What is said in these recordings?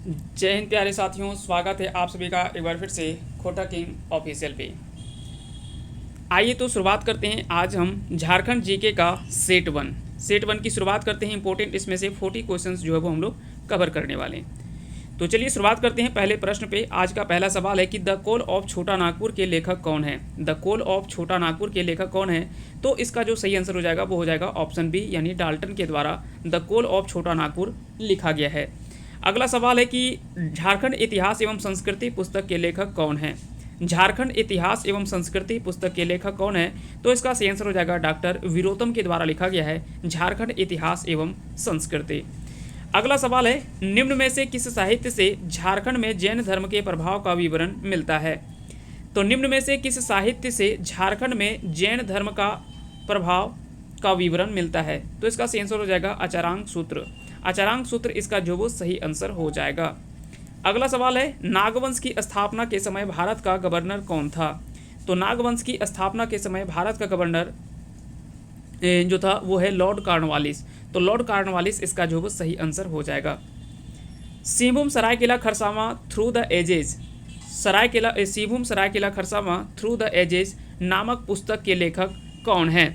जय हिंद प्यारे साथियों, स्वागत है आप सभी का एक बार फिर से खोटा किंग ऑफिशियल पे। आइए तो शुरुआत करते हैं। आज हम झारखंड जीके का सेट वन की शुरुआत करते हैं। इंपॉर्टेंट इसमें से 40 क्वेश्चंस जो है वो हम लोग कवर करने वाले हैं। तो चलिए शुरुआत करते हैं पहले प्रश्न पे। आज का पहला सवाल है कि द कोल ऑफ छोटा नागपुर के लेखक कौन है। द कोल ऑफ छोटा नागपुर के लेखक कौन है। तो इसका जो सही आंसर हो जाएगा वो हो जाएगा ऑप्शन बी, यानी डाल्टन के द्वारा द कोल ऑफ छोटा नागपुर लिखा गया है। अगला सवाल है कि झारखंड इतिहास एवं संस्कृति पुस्तक के लेखक कौन है। झारखंड इतिहास एवं संस्कृति पुस्तक के लेखक कौन है। तो इसका सही आंसर हो जाएगा डॉक्टर वीरोतम के द्वारा लिखा गया है झारखंड इतिहास एवं संस्कृति। अगला सवाल है निम्न में से किस साहित्य से झारखंड में जैन धर्म के प्रभाव का विवरण मिलता है। तो निम्न में से किस साहित्य से झारखंड में जैन धर्म का प्रभाव का विवरण मिलता है। तो इसका सही आंसर हो जाएगा आचारांक सूत्र। आचारांक सूत्र इसका जो वो सही आंसर हो जाएगा। अगला सवाल है नागवंश की स्थापना के समय भारत का गवर्नर कौन था। तो नागवंश की स्थापना के समय भारत का गवर्नर जो था वो है लॉर्ड कॉर्नवालिस। तो लॉर्ड कॉर्नवालिस इसका जो वो सही आंसर हो जाएगा। Singhbhum Saraikela Kharsawan through the ages Singhbhum Saraikela Kharsawan through the ages नामक पुस्तक के लेखक कौन है।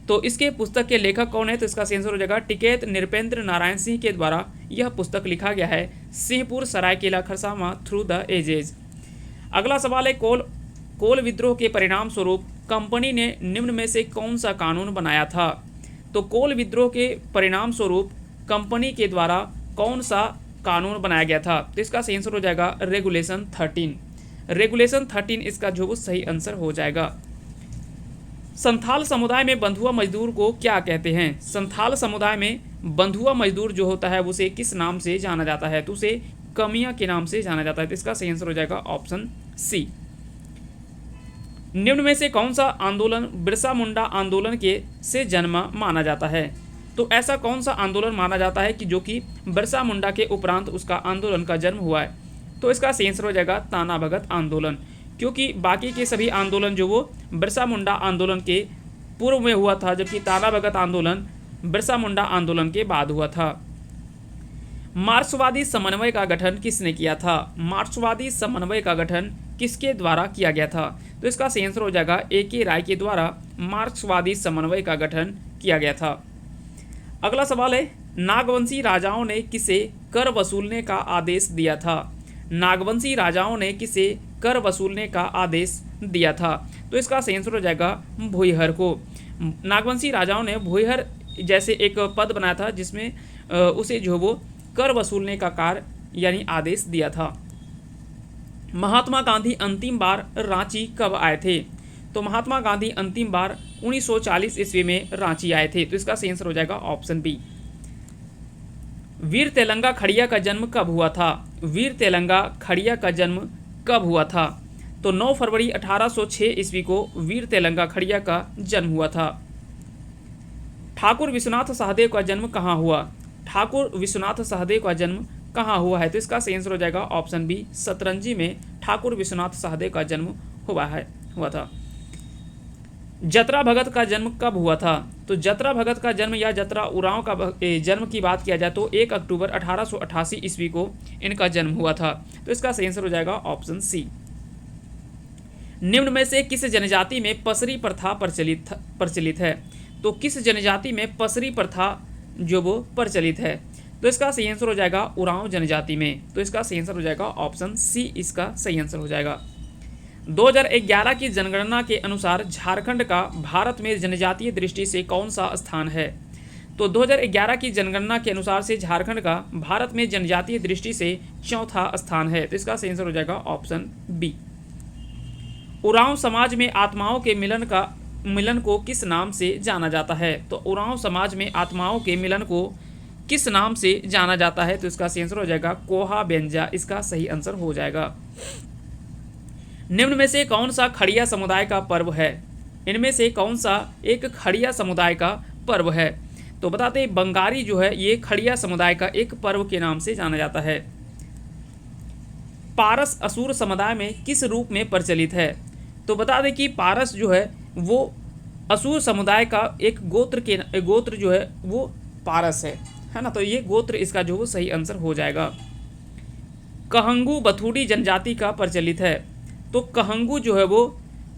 तो इसके पुस्तक के लेखक कौन है। तो इसका आंसर हो जाएगा टिकैत नृपेंद्र नारायण सिंह के द्वारा यह पुस्तक लिखा गया है Singhpur Saraikela Kharsawan through the ages. अगला सवाल है कोल विद्रोह के परिणाम स्वरूप कंपनी ने निम्न में से कौन सा कानून बनाया था। तो कोल विद्रोह के परिणाम स्वरूप कंपनी के द्वारा कौन सा कानून बनाया गया था। तो इसका सही आंसर हो जाएगा रेगुलेशन 13 इसका जो सही आंसर हो जाएगा। संथाल समुदाय में बंधुआ मजदूर को क्या कहते हैं। संथाल समुदाय में बंधुआ मजदूर जो होता है उसे किस नाम से जाना जाता है। तो उसे कमिया के नाम से जाना जाता है। तो इसका सही आंसर हो जाएगा ऑप्शन सी। निम्न में से कौन सा आंदोलन बिरसा मुंडा आंदोलन के से जन्मा माना जाता है। तो ऐसा कौन सा आंदोलन माना जाता है कि जो कि बिरसा मुंडा के उपरांत उसका आंदोलन का जन्म हुआ है। तो इसका सही आंसर हो जाएगा ताना भगत आंदोलन, क्योंकि बाकी के सभी आंदोलन जो वो बिरसा मुंडा आंदोलन के पूर्व में हुआ था, जबकि ताना भगत आंदोलन बिरसा मुंडा आंदोलन के बाद हुआ था। मार्क्सवादी समन्वय का गठन किसने किया था। मार्क्सवादी समन्वय का गठन किसके द्वारा किया गया था। तो इसका सही आंसर हो जाएगा A.K. राय के द्वारा मार्क्सवादी समन्वय का गठन किया गया था। अगला सवाल है नागवंशी राजाओं ने किसे कर वसूलने का आदेश दिया था। नागवंशी राजाओं ने किसे कर वसूलने का आदेश दिया था। तो इसका सही आंसर हो जाएगा भुईहर को। नागवंशी राजाओं ने भुईहर जैसे एक पद बनाया था जिसमें उसे जो वो कर वसूलने का कार्य यानी आदेश दिया था। महात्मा गांधी अंतिम बार रांची कब आए थे। तो महात्मा गांधी अंतिम बार 1940 ईस्वी में रांची आए थे। तो इसका सही आंसर हो जाएगा ऑप्शन बी। वीर तेलंगा खड़िया का जन्म कब हुआ था। वीर तेलंगा खड़िया का जन्म कब हुआ था। तो 9 फरवरी 1806 ईस्वी को वीर तेलंगा खड़िया का जन्म हुआ था। ठाकुर विश्वनाथ सहदेव का जन्म कहाँ हुआ। ठाकुर विश्वनाथ सहदेव का जन्म कहाँ हुआ है। तो इसका सही आंसर हो जाएगा ऑप्शन बी, सतरंजी में ठाकुर विश्वनाथ सहदेव का जन्म हुआ था। जतरा भगत का जन्म कब हुआ था। तो जतरा भगत का जन्म या जतरा उरांव का जन्म की बात किया जाए तो 1 अक्टूबर 1888 ईस्वी को इनका जन्म हुआ था। तो इसका सही आंसर हो जाएगा ऑप्शन सी। निम्न में से किस जनजाति में पसरी प्रथा प्रचलित है। तो किस जनजाति में पसरी प्रथा जो वो प्रचलित है। तो इसका सही आंसर हो जाएगा उरांव जनजाति में। तो इसका सही आंसर हो जाएगा ऑप्शन सी, इसका सही आंसर हो जाएगा। 2011 की जनगणना के अनुसार झारखंड का भारत में जनजातीय दृष्टि से कौन सा स्थान है। तो 2011 की जनगणना के अनुसार से झारखंड का भारत में जनजातीय दृष्टि से चौथा स्थान है। तो इसका सही आंसर हो जाएगा ऑप्शन बी। उरांव समाज में आत्माओं के मिलन को किस नाम से जाना जाता है। तो उरांव समाज में आत्माओं के मिलन को किस नाम से जाना जाता है। तो इसका सही आंसर हो जाएगा कोहा बेंजा, इसका सही आंसर हो जाएगा। निम्न में से कौन सा खड़िया समुदाय का पर्व है। इनमें से कौन सा एक खड़िया समुदाय का पर्व है। तो बताते हैं बंगारी जो है ये खड़िया समुदाय का एक पर्व के नाम से जाना जाता है। पारस असुर समुदाय में किस रूप में प्रचलित है। तो बता दें कि पारस जो है वो असुर समुदाय का एक गोत्र जो है वो पारस है ना। तो ये गोत्र इसका जो सही आंसर हो जाएगा। कहंगू बथुड़ी जनजाति का प्रचलित है। तो कहंगू जो है वो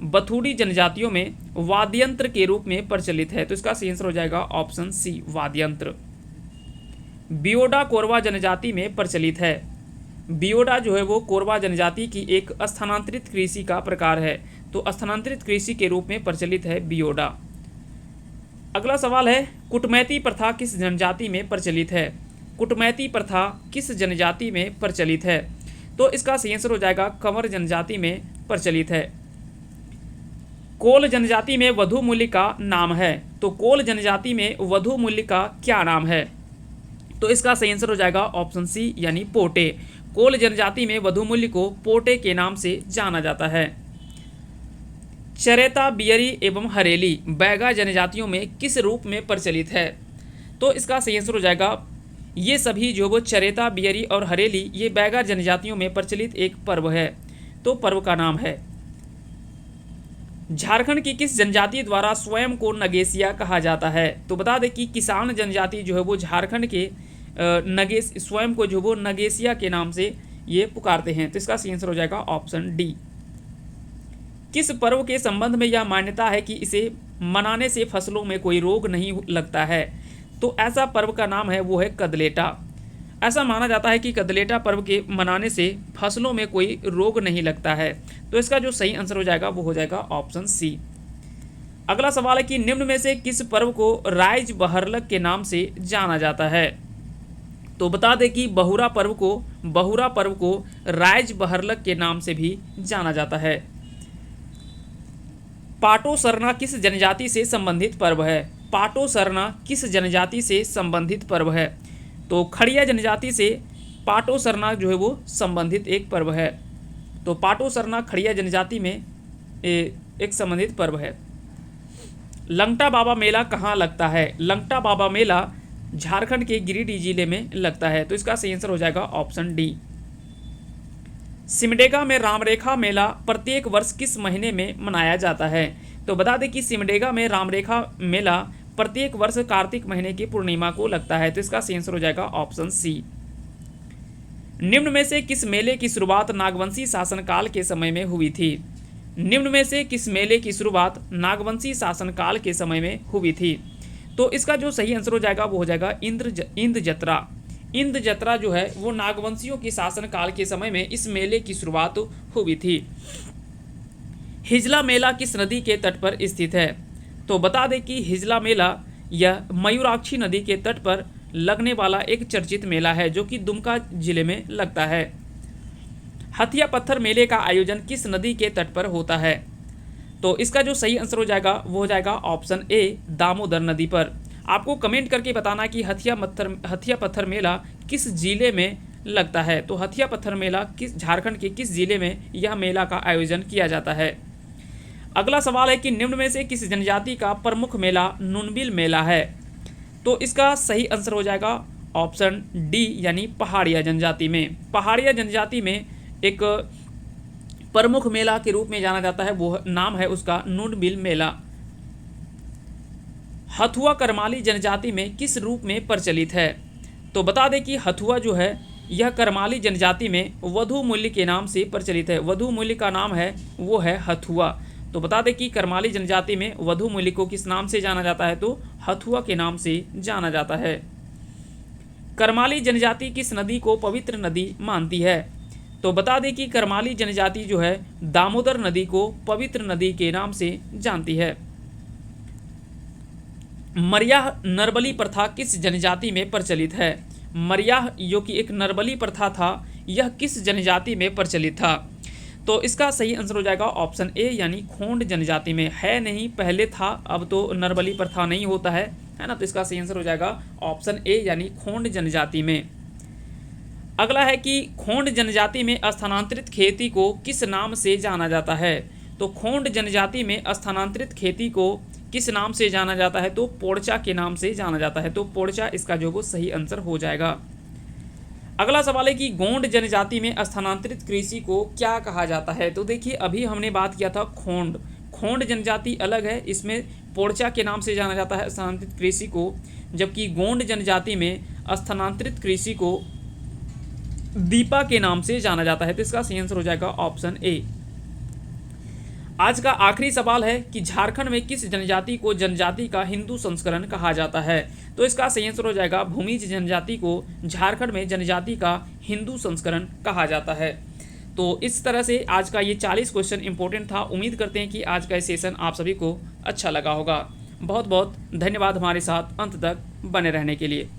बथुड़ी जनजातियों में वाद्यंत्र के रूप में प्रचलित है। तो इसका सही आंसर हो जाएगा ऑप्शन सी, वाद्यंत्र। बियोडा कोरवा जनजाति में प्रचलित है। बियोडा जो है वो कोरवा जनजाति की एक स्थानांतरित कृषि का प्रकार है। तो स्थानांतरित कृषि के रूप में प्रचलित है बियोडा। अगला सवाल है, कुटमैती प्रथा किस जनजाति में प्रचलित है? कुटमैती प्रथा किस जनजाति में प्रचलित है? तो इसका सही आंसर हो जाएगा कंवर जनजाति में प्रचलित है। कोल जनजाति में वधु मूल्य का नाम है। तो कोल जनजाति में वधु मूल्य का क्या नाम है? तो इसका सही आंसर हो जाएगा ऑप्शन सी, यानी पोटे। कोल जनजाति में वधु मूल्य को पोटे के नाम से जाना जाता है। चरेता, बियरी एवं हरेली बैगा जनजातियों में किस रूप में प्रचलित है? तो इसका सही आंसर हो जाएगा, ये सभी जो वो चरेता, बियरी और हरेली ये बैगा जनजातियों में प्रचलित एक पर्व है। तो पर्व का नाम है। झारखंड की किस जनजाति द्वारा स्वयं को नगेसिया कहा जाता है? तो बता दें कि किसान जनजाति जो है वो झारखंड के स्वयं को जो वो नगेसिया के नाम से ये पुकारते हैं। तो इसका सही आंसर हो जाएगा ऑप्शन डी। किस पर्व के संबंध में यह मान्यता है कि इसे मनाने से फसलों में कोई रोग नहीं लगता है? तो ऐसा पर्व का नाम है वो है कदलेटा। ऐसा माना जाता है कि कदलेटा पर्व के मनाने से फसलों में कोई रोग नहीं लगता है। तो इसका जो सही आंसर हो जाएगा वो हो जाएगा ऑप्शन सी। अगला सवाल है कि निम्न में से किस पर्व को राइज बहरलक के नाम से जाना जाता है? तो बता दें कि बहुरा पर्व को राइज बहरलक के नाम से भी जाना जाता है। पाटो सरना किस जनजाति से संबंधित पर्व है? पाटो सरना किस जनजाति से संबंधित पर्व है? तो खड़िया जनजाति से पाटो सरना जो है वो संबंधित एक पर्व है। तो पाटो सरना खड़िया जनजाति में एक संबंधित पर्व है। लंगटा बाबा मेला कहाँ लगता है? लंगटा बाबा मेला झारखंड के गिरिडीह जिले में लगता है। तो इसका सही आंसर हो जाएगा ऑप्शन डी। सिमडेगा में रामरेखा मेला प्रत्येक वर्ष किस महीने में मनाया जाता है? तो बता दें कि सिमडेगा में रामरेखा मेला प्रत्येक वर्ष कार्तिक महीने की पूर्णिमा को लगता है। तो इसका सही आंसर हो जाएगा ऑप्शन सी। निम्न में से किस मेले की शुरुआत नागवंशी शासनकाल के समय में हुई थी? निम्न में से किस मेले की शुरुआत नागवंशी शासनकाल के समय में हुई थी? तो इसका जो सही आंसर हो जाएगा वो हो जाएगा इंद जत्रा। इंद जत्रा जो है वो नागवंशियों के शासनकाल के समय में इस मेले की शुरुआत हुई थी। हिजला मेला किस नदी के तट पर स्थित है? तो बता दें कि हिजला मेला यह मयूराक्षी नदी के तट पर लगने वाला एक चर्चित मेला है जो कि दुमका जिले में लगता है। हथिया पत्थर मेले का आयोजन किस नदी के तट पर होता है? तो इसका जो सही आंसर हो जाएगा वो हो जाएगा ऑप्शन ए, दामोदर नदी पर। आपको कमेंट करके बताना कि हथिया पत्थर मेला किस जिले में लगता है। तो हथिया पत्थर मेला किस झारखंड के किस जिले में यह मेला का आयोजन किया जाता है? अगला सवाल है कि निम्न में से किस जनजाति का प्रमुख मेला नुनबिल मेला है? तो इसका सही आंसर हो जाएगा ऑप्शन डी, यानी पहाड़िया जनजाति में। पहाड़िया जनजाति में एक प्रमुख मेला के रूप में जाना जाता है, वो नाम है उसका नुनबिल मेला। हथुआ करमाली जनजाति में किस रूप में प्रचलित है? तो बता दें कि हथुआ जो है यह करमाली जनजाति में वधु मूल्य के नाम से प्रचलित है। वधु मूल्य का नाम है वो है हथुआ। तो बता दें कि करमाली जनजाति में वधु मूल्य को किस नाम से जाना जाता है? तो हथुआ के नाम से जाना जाता है। करमाली जनजाति किस नदी को पवित्र नदी मानती है? तो बता दें कि करमाली जनजाति जो है दामोदर नदी को पवित्र नदी के नाम से जानती है। मरियाह नरबली प्रथा किस जनजाति में प्रचलित है? मरियाह जो कि एक नरबली प्रथा था, यह किस जनजाति में प्रचलित था? तो इसका सही आंसर हो जाएगा ऑप्शन ए, यानी खोंड जनजाति में। है नहीं, पहले था, अब तो नरबली प्रथा नहीं होता है ना। तो इसका सही आंसर हो जाएगा ऑप्शन ए, यानी खोंड जनजाति में। अगला है कि खोंड जनजाति में स्थानांतरित खेती को किस नाम से जाना जाता है? तो खोंड जनजाति में स्थानांतरित खेती को किस नाम से जाना जाता है? तो पोड़चा के नाम से जाना जाता है। तो पोड़चा इसका जो वो सही आंसर हो जाएगा। अगला सवाल है कि गोंड जनजाति में स्थानांतरित कृषि को क्या कहा जाता है? तो देखिए अभी हमने बात किया था खोंड जनजाति अलग है, इसमें पोड़चा के नाम से जाना जाता है स्थानांतरित कृषि को, जबकि गोंड जनजाति में स्थानांतरित कृषि को दीपा के नाम से जाना जाता है। तो इसका सही आंसर हो जाएगा ऑप्शन ए। आज का आखिरी सवाल है कि झारखंड में किस जनजाति को जनजाति का हिंदू संस्करण कहा जाता है। तो इसका सही आंसर हो जाएगा भूमिज जनजाति को झारखंड में जनजाति का हिंदू संस्करण कहा जाता है। तो इस तरह से आज का ये 40 क्वेश्चन इंपॉर्टेंट था। उम्मीद करते हैं कि आज का ये सेशन आप सभी को अच्छा लगा होगा। बहुत बहुत धन्यवाद हमारे साथ अंत तक बने रहने के लिए।